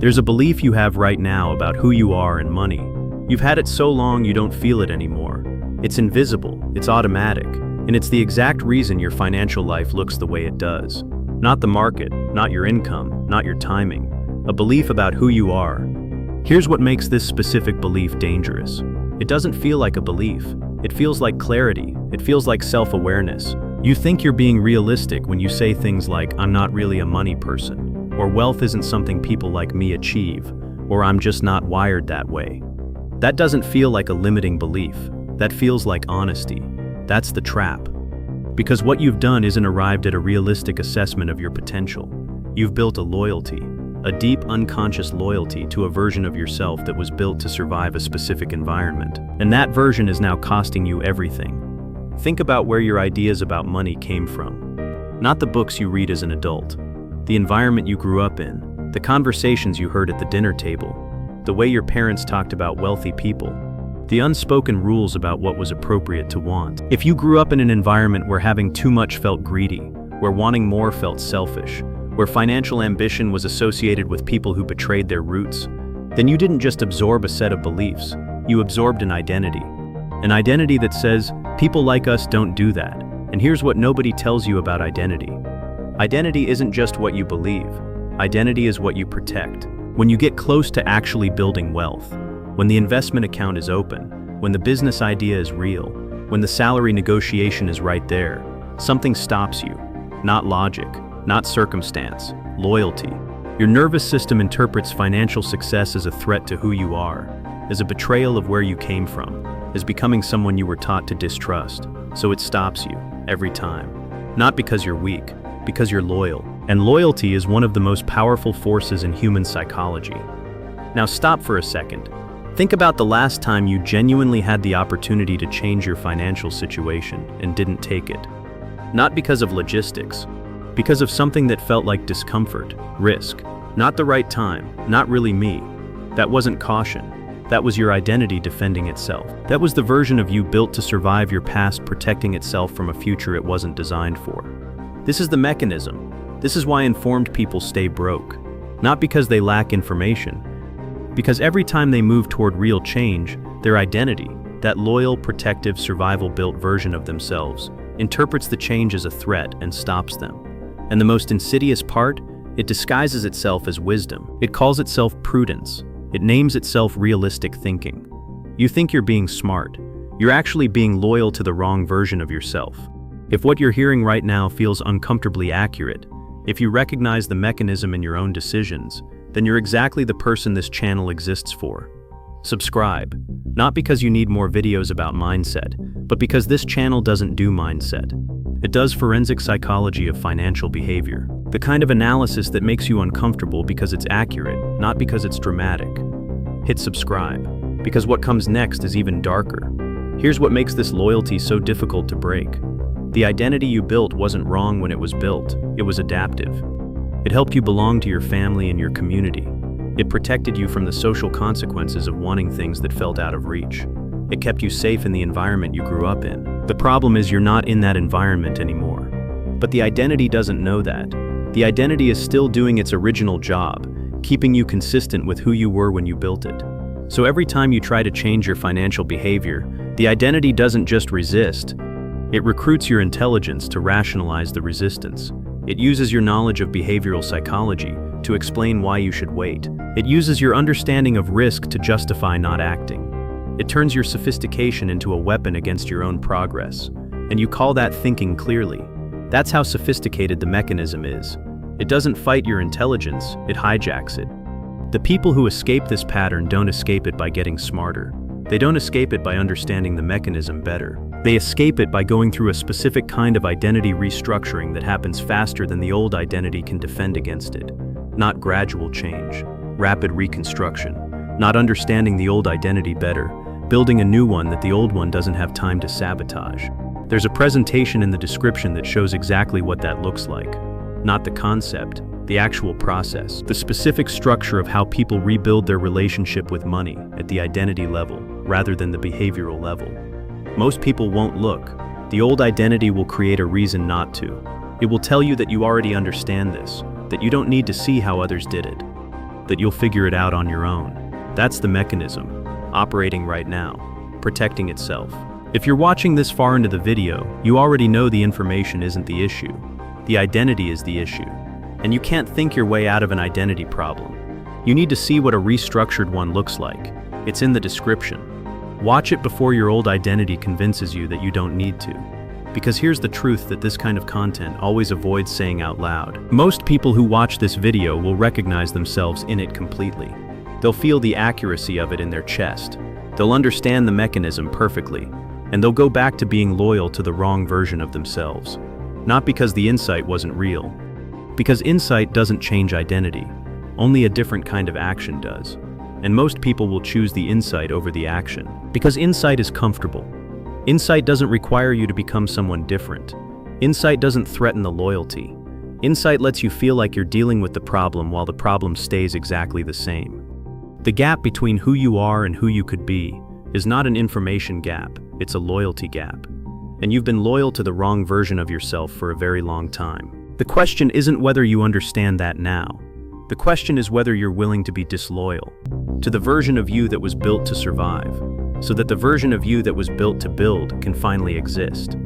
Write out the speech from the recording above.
There's a belief you have right now about who you are and money. You've had it so long you don't feel it anymore. It's invisible, it's automatic, and it's the exact reason your financial life looks the way it does. Not the market, not your income, not your timing. A belief about who you are. Here's what makes this specific belief dangerous. It doesn't feel like a belief. It feels like clarity. It feels like self-awareness. You think you're being realistic when you say things like, "I'm not really a money person," or "wealth isn't something people like me achieve," or "I'm just not wired that way." That doesn't feel like a limiting belief. That feels like honesty. That's the trap. Because what you've done isn't arrived at a realistic assessment of your potential. You've built a loyalty, a deep unconscious loyalty to a version of yourself that was built to survive a specific environment. And that version is now costing you everything. Think about where your ideas about money came from. Not the books you read as an adult, the environment you grew up in, the conversations you heard at the dinner table, the way your parents talked about wealthy people, the unspoken rules about what was appropriate to want. If you grew up in an environment where having too much felt greedy, where wanting more felt selfish, where financial ambition was associated with people who betrayed their roots, then you didn't just absorb a set of beliefs, you absorbed an identity. An identity that says, people like us don't do that. And here's what nobody tells you about identity. Identity isn't just what you believe. Identity is what you protect. When you get close to actually building wealth, when the investment account is open, when the business idea is real, when the salary negotiation is right there, something stops you. Not logic, not circumstance, loyalty. Your nervous system interprets financial success as a threat to who you are, as a betrayal of where you came from, as becoming someone you were taught to distrust. So it stops you, every time. Not because you're weak, because you're loyal. And loyalty is one of the most powerful forces in human psychology. Now stop for a second. Think about the last time you genuinely had the opportunity to change your financial situation and didn't take it. Not because of logistics, because of something that felt like discomfort, risk, not the right time, not really me. That wasn't caution. That was your identity defending itself. That was the version of you built to survive your past, protecting itself from a future it wasn't designed for. This is the mechanism. This is why informed people stay broke. Not because they lack information, because every time they move toward real change, their identity, that loyal, protective, survival-built version of themselves, interprets the change as a threat and stops them. And the most insidious part, it disguises itself as wisdom. It calls itself prudence. It names itself realistic thinking. You think you're being smart. You're actually being loyal to the wrong version of yourself. If what you're hearing right now feels uncomfortably accurate, if you recognize the mechanism in your own decisions, then you're exactly the person this channel exists for. Subscribe, not because you need more videos about mindset, but because this channel doesn't do mindset. It does forensic psychology of financial behavior. The kind of analysis that makes you uncomfortable because it's accurate, not because it's dramatic. Hit subscribe, because what comes next is even darker. Here's what makes this loyalty so difficult to break. The identity you built wasn't wrong when it was built, it was adaptive. It helped you belong to your family and your community. It protected you from the social consequences of wanting things that felt out of reach. It kept you safe in the environment you grew up in. The problem is you're not in that environment anymore. But the identity doesn't know that. The identity is still doing its original job, keeping you consistent with who you were when you built it. So every time you try to change your financial behavior, the identity doesn't just resist. It recruits your intelligence to rationalize the resistance. It uses your knowledge of behavioral psychology to explain why you should wait. It uses your understanding of risk to justify not acting. It turns your sophistication into a weapon against your own progress. And you call that thinking clearly. That's how sophisticated the mechanism is. It doesn't fight your intelligence, it hijacks it. The people who escape this pattern don't escape it by getting smarter. They don't escape it by understanding the mechanism better. They escape it by going through a specific kind of identity restructuring that happens faster than the old identity can defend against it. Not gradual change, rapid reconstruction. Not understanding the old identity better, building a new one that the old one doesn't have time to sabotage. There's a presentation in the description that shows exactly what that looks like. Not the concept, the actual process. The specific structure of how people rebuild their relationship with money at the identity level, rather than the behavioral level. Most people won't look. The old identity will create a reason not to. It will tell you that you already understand this, that you don't need to see how others did it. that you'll figure it out on your own. That's the mechanism, operating right now, protecting itself. If you're watching this far into the video, you already know the information isn't the issue. The identity is the issue. And you can't think your way out of an identity problem. You need to see what a restructured one looks like. It's in the description. Watch it before your old identity convinces you that you don't need to. Because here's the truth that this kind of content always avoids saying out loud. Most people who watch this video will recognize themselves in it completely. They'll feel the accuracy of it in their chest. They'll understand the mechanism perfectly. And they'll go back to being loyal to the wrong version of themselves. Not because the insight wasn't real. Because insight doesn't change identity. Only a different kind of action does. And most people will choose the insight over the action. Because insight is comfortable. Insight doesn't require you to become someone different. Insight doesn't threaten the loyalty. Insight lets you feel like you're dealing with the problem while the problem stays exactly the same. The gap between who you are and who you could be is not an information gap, it's a loyalty gap. And you've been loyal to the wrong version of yourself for a very long time. The question isn't whether you understand that now. The question is whether you're willing to be disloyal to the version of you that was built to survive, so that the version of you that was built to build can finally exist.